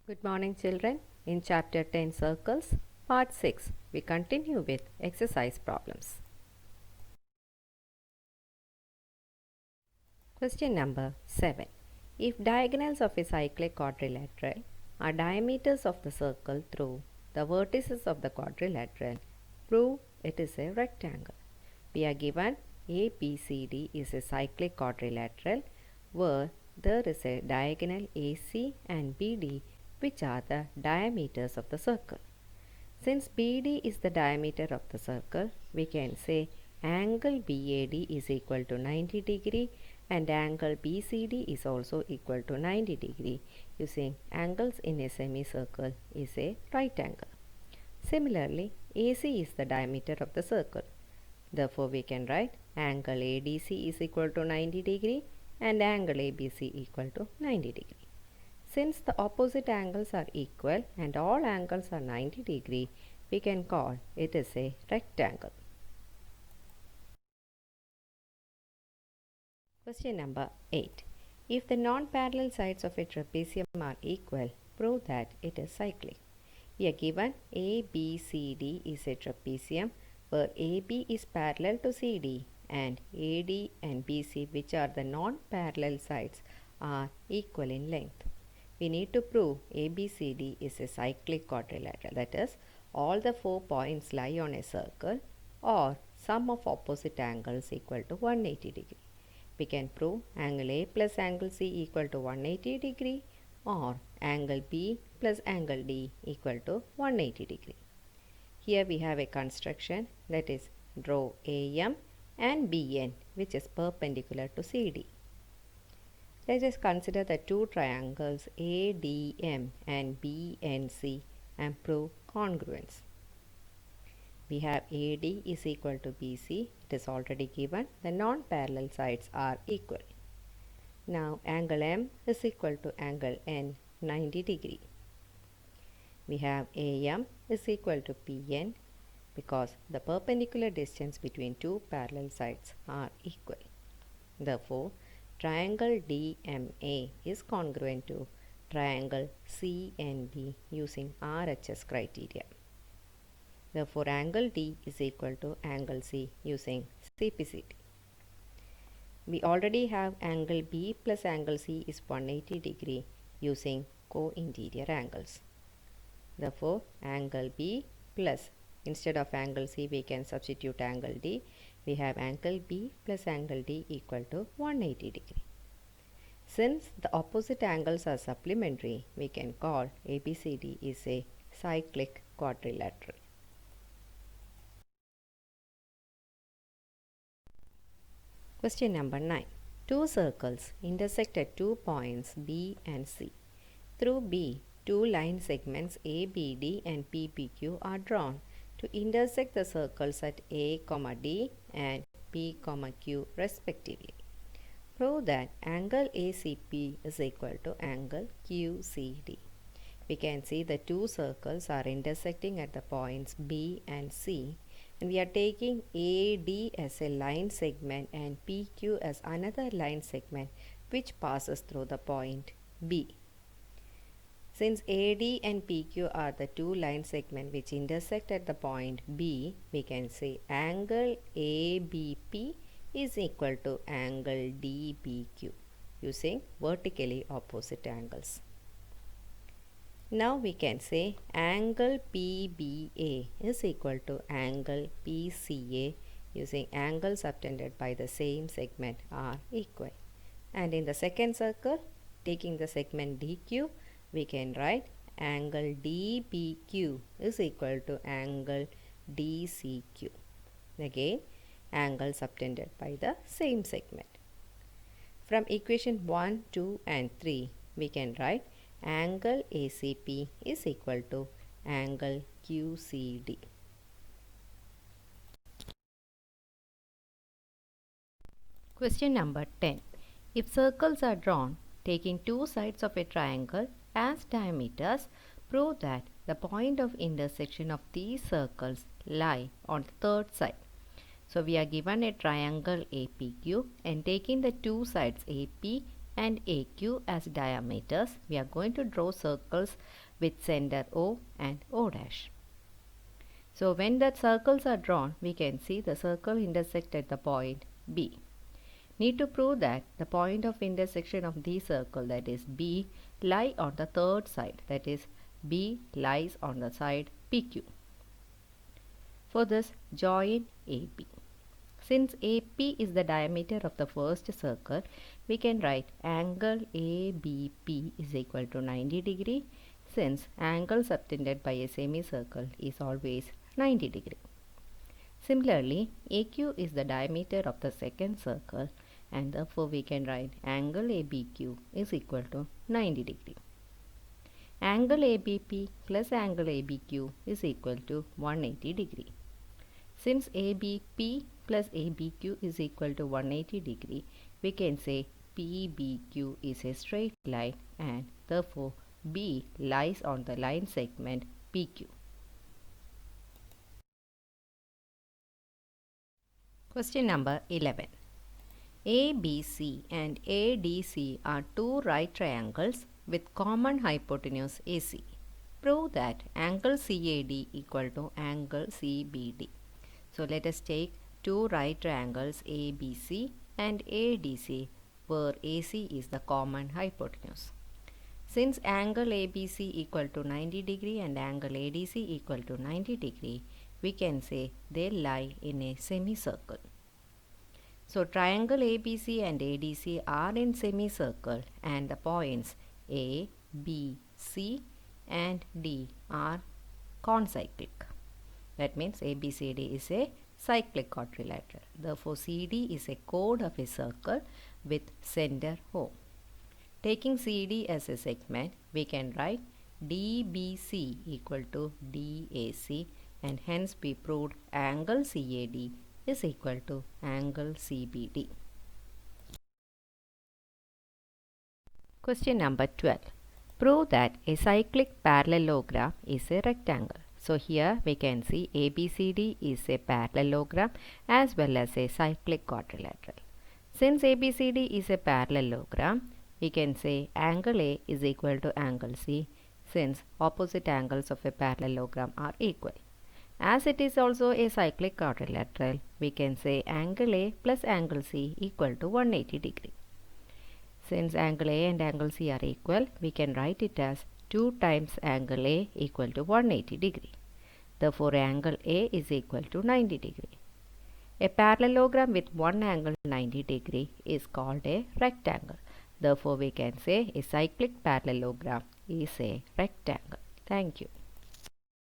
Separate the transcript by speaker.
Speaker 1: Good morning, children. In chapter 10 circles, part 6, we continue with exercise problems. Question number 7. If diagonals of a cyclic quadrilateral are diameters of the circle through the vertices of the quadrilateral, prove it is a rectangle. We are given ABCD is a cyclic quadrilateral where there is a diagonal AC and BD which are the diameters of the circle. Since BD is the diameter of the circle, we can say angle BAD is equal to 90 degree and angle BCD is also equal to 90 degree. Using angles in a semicircle is a right angle. Similarly, AC is the diameter of the circle. Therefore, we can write angle ADC is equal to 90 degree and angle ABC equal to 90 degree. Since the opposite angles are equal and all angles are 90 degree, we can call it is a rectangle. Question number 8. If the non-parallel sides of a trapezium are equal, prove that it is cyclic. We are given ABCD is a trapezium where AB is parallel to CD and AD and BC, which are the non-parallel sides, are equal in length. We need to prove ABCD is a cyclic quadrilateral, that is, all the 4 points lie on a circle or sum of opposite angles equal to 180 degree. We can prove angle A plus angle C equal to 180 degree or angle B plus angle D equal to 180 degree. Here we have a construction, that is, draw AM and BN which is perpendicular to CD. Let us consider the two triangles ADM and BNC and prove congruence. We have AD is equal to BC. It is already given. The non-parallel sides are equal. Now angle M is equal to angle N 90 degree. We have AM is equal to PN because the perpendicular distance between two parallel sides are equal. Therefore, triangle DMA is congruent to triangle CNB using RHS criteria. Therefore, angle D is equal to angle C using CPCT. We already have angle B plus angle C is 180 degree using co-interior angles. Therefore, angle B plus, instead of angle C we can substitute angle D. We have angle B plus angle D equal to 180 degree. Since the opposite angles are supplementary, we can call ABCD is a cyclic quadrilateral. Question number 9. Two circles intersect at 2 points B and C. Through B, two line segments ABD and PPQ are drawn to intersect the circles at A, D and P, Q respectively. Prove that angle ACP is equal to angle QCD. We can see the two circles are intersecting at the points B and C, and we are taking AD as a line segment and PQ as another line segment which passes through the point B. Since AD and PQ are the two line segments which intersect at the point B, we can say angle ABP is equal to angle DBQ using vertically opposite angles. Now we can say angle PBA is equal to angle PCA using angles subtended by the same segment are equal. And in the second circle, taking the segment DQ, we can write angle DBQ is equal to angle DCQ. Again, angles subtended by the same segment. From equation 1, 2 and 3, we can write angle ACP is equal to angle QCD. Question number 10. If circles are drawn taking two sides of a triangle as diameters, prove that the point of intersection of these circles lie on the third side. So we are given a triangle APQ and taking the two sides AP and AQ as diameters, we are going to draw circles with center O and O dash. So when the circles are drawn, we can see the circle intersect at the point B. Need to prove that the point of intersection of the circle, that is B, lie on the third side, that is B lies on the side PQ. For this, join AB. Since AP is the diameter of the first circle, we can write angle ABP is equal to 90 degree, since angle subtended by a semicircle is always 90 degree. Similarly, AQ is the diameter of the second circle, and therefore we can write angle ABQ is equal to 90 degree. Angle ABP plus angle ABQ is equal to 180 degree. Since ABP plus ABQ is equal to 180 degree, we can say PBQ is a straight line, and therefore B lies on the line segment PQ. Question number 11. ABC and ADC are two right triangles with common hypotenuse AC. Prove that angle CAD equal to angle CBD. So let us take two right triangles ABC and ADC where AC is the common hypotenuse. Since angle ABC equal to 90 degree and angle ADC equal to 90 degree, we can say they lie in a semicircle. So triangle ABC and ADC are in semicircle, and the points A, B, C and D are concyclic. That means ABCD is a cyclic quadrilateral. Therefore, CD is a chord of a circle with center O. Taking CD as a segment, we can write DBC equal to DAC, and hence we proved angle CAD is equal to angle CBD. Question number 12. Prove that a cyclic parallelogram is a rectangle. So here we can see ABCD is a parallelogram as well as a cyclic quadrilateral. Since ABCD is a parallelogram, we can say angle A is equal to angle C, since opposite angles of a parallelogram are equal. As it is also a cyclic quadrilateral, we can say angle A plus angle C equal to 180 degree. Since angle A and angle C are equal, we can write it as 2 times angle A equal to 180 degree. Therefore, angle A is equal to 90 degree. A parallelogram with one angle 90 degree is called a rectangle. Therefore, we can say a cyclic parallelogram is a rectangle. Thank you.